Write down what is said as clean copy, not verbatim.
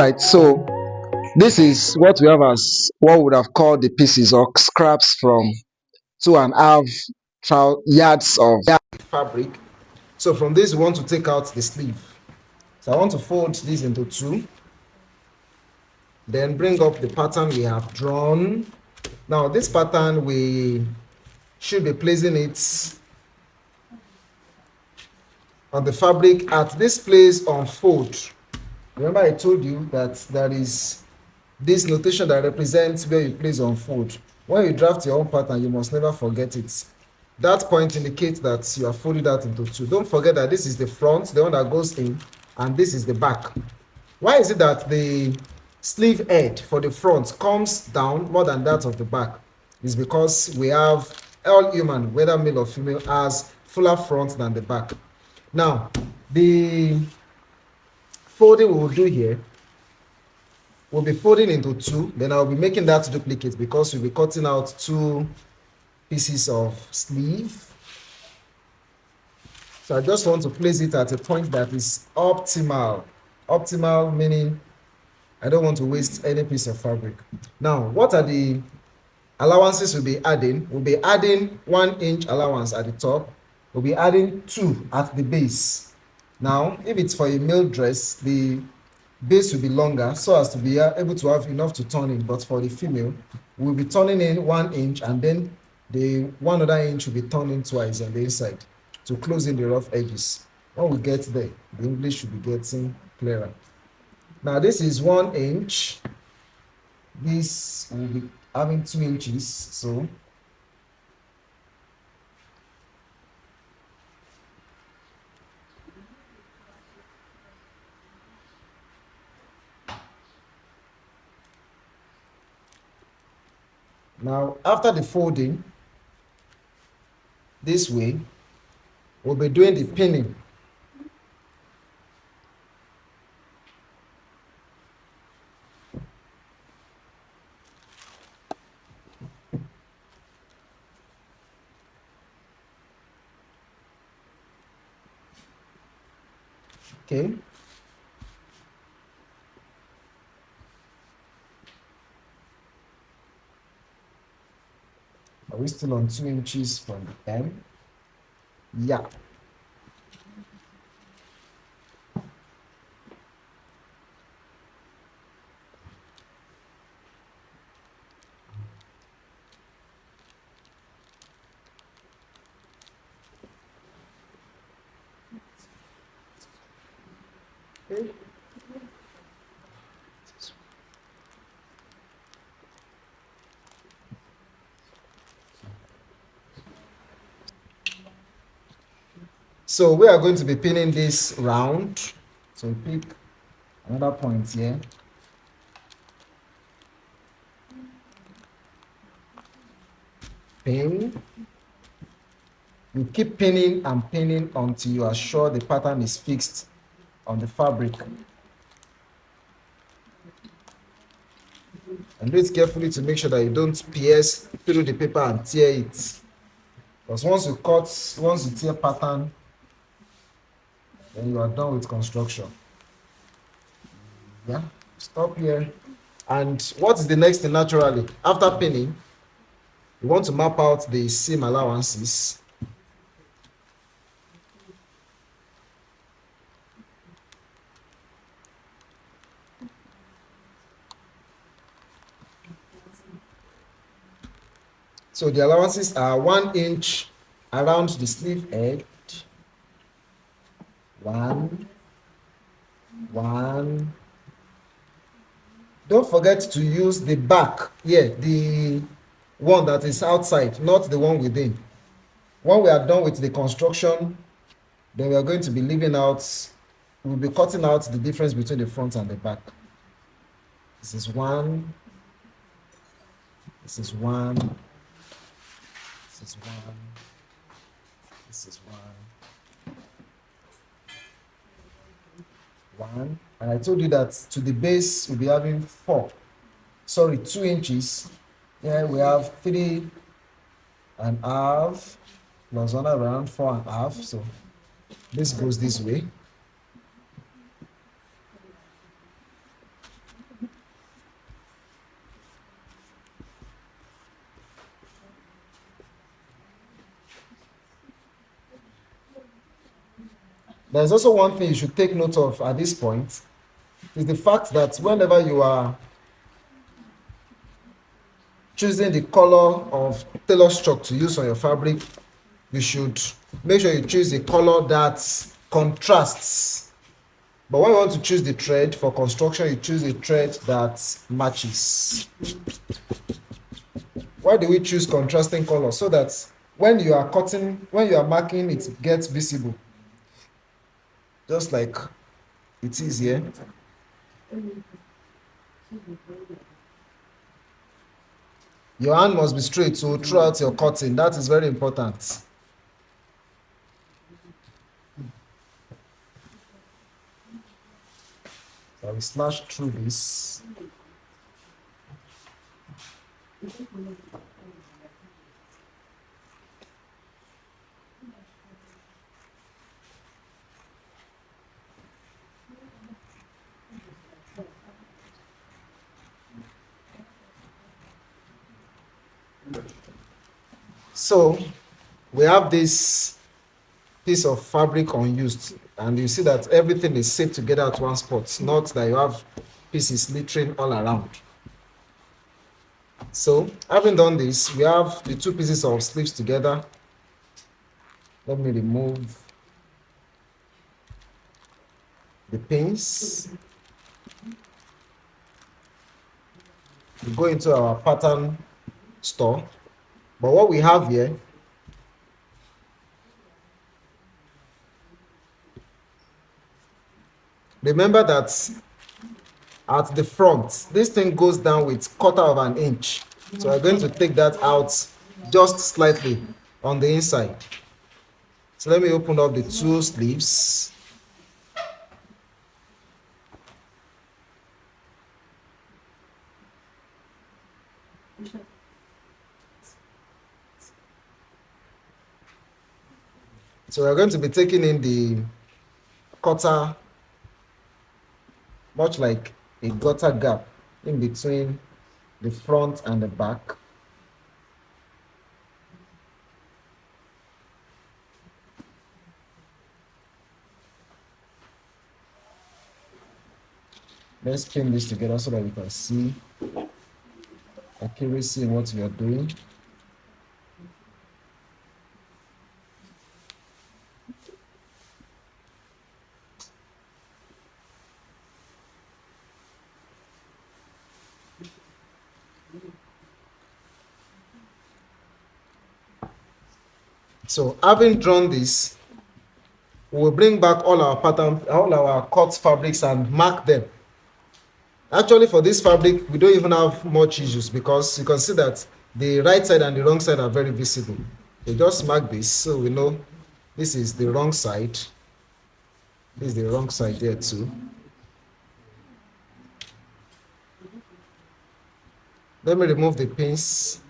right, so this is what we have as what we would have called the pieces or scraps from 2.5 yards of fabric. So from this we want to take out the sleeve. So I want to fold this into two, then bring up the pattern we have drawn. Now this pattern, we should be placing it on the fabric at this place on fold. Remember I told you that there is this notation that represents where you place on fold. When you draft your own pattern, you must never forget it. That point indicates that you are folded out into two. Don't forget that this is the front, the one that goes in, and this is the back. Why is it that the sleeve head for the front comes down more than that of the back? It's because we have all human, whether male or female, has fuller front than the back. Now, the folding we will do here, we'll be folding into two, then I'll be making that duplicate because we'll be cutting out two pieces of sleeve. So I just want to place it at a point that is optimal. Optimal meaning I don't want to waste any piece of fabric. Now, what are the allowances we'll be adding? We'll be adding 1 inch allowance at the top. We'll be adding 2 at the base. Now, if it's for a male dress, the base will be longer so as to be able to have enough to turn in. But for the female, we'll be turning in 1 inch and then the 1 other inch will be turned in twice on the inside to close in the rough edges. When we get there, the English should be getting clearer. Now this is 1 inch. This will be having 2 inches. So now after the folding, this way, we'll be doing the pinning. Okay. Are we still on 2 inches from the end? Yeah. Okay. So we are going to be pinning this round. So pick another point here. Pin. You keep pinning and pinning until you are sure the pattern is fixed on the fabric. And do it carefully to make sure that you don't pierce through the paper and tear it. Because once you tear pattern, then you are done with construction. Yeah, stop here. And what is the next thing naturally? After pinning, you want to map out the seam allowances. So the allowances are 1 inch around the sleeve edge. 1. Don't forget to use the back here, the one that is outside, not the one within. When we are done with the construction, then we are going to be leaving out, we'll be cutting out the difference between the front and the back. This is 1. This is 1. This is 1. This is 1. And I told you that to the base we'll be having 2 inches. Here we have 3.5 plus 1 around 4.5. So this goes this way. There's also one thing you should take note of at this point, is the fact that whenever you are choosing the color of tailor's chalk to use on your fabric, you should make sure you choose the color that contrasts. But when you want to choose the thread for construction, you choose a thread that matches. Why do we choose contrasting color? So that when you are cutting, when you are marking, it gets visible. Just like it is here. Your hand must be straight so throughout your cutting. That is very important. So I will slash through this. So we have this piece of fabric unused, and you see that everything is saved together at one spot, not that you have pieces littering all around. So having done this, we have the two pieces of sleeves together. Let me remove the pins. We go into our pattern store. But what we have here, remember that at the front, this thing goes down with 1/4 of an inch. So we're going to take that out just slightly on the inside. So let me open up the two sleeves. So we're going to be taking in the cutter, much like a gutter gap in between the front and the back. Let's pin this together so that we can see accuracy in what we are doing. So having drawn this, we will bring back all our pattern, all our cut fabrics and mark them. Actually, for this fabric, we don't even have much issues because you can see that the right side and the wrong side are very visible. You just mark this so we know this is the wrong side. This is the wrong side there too. Let me remove the pins.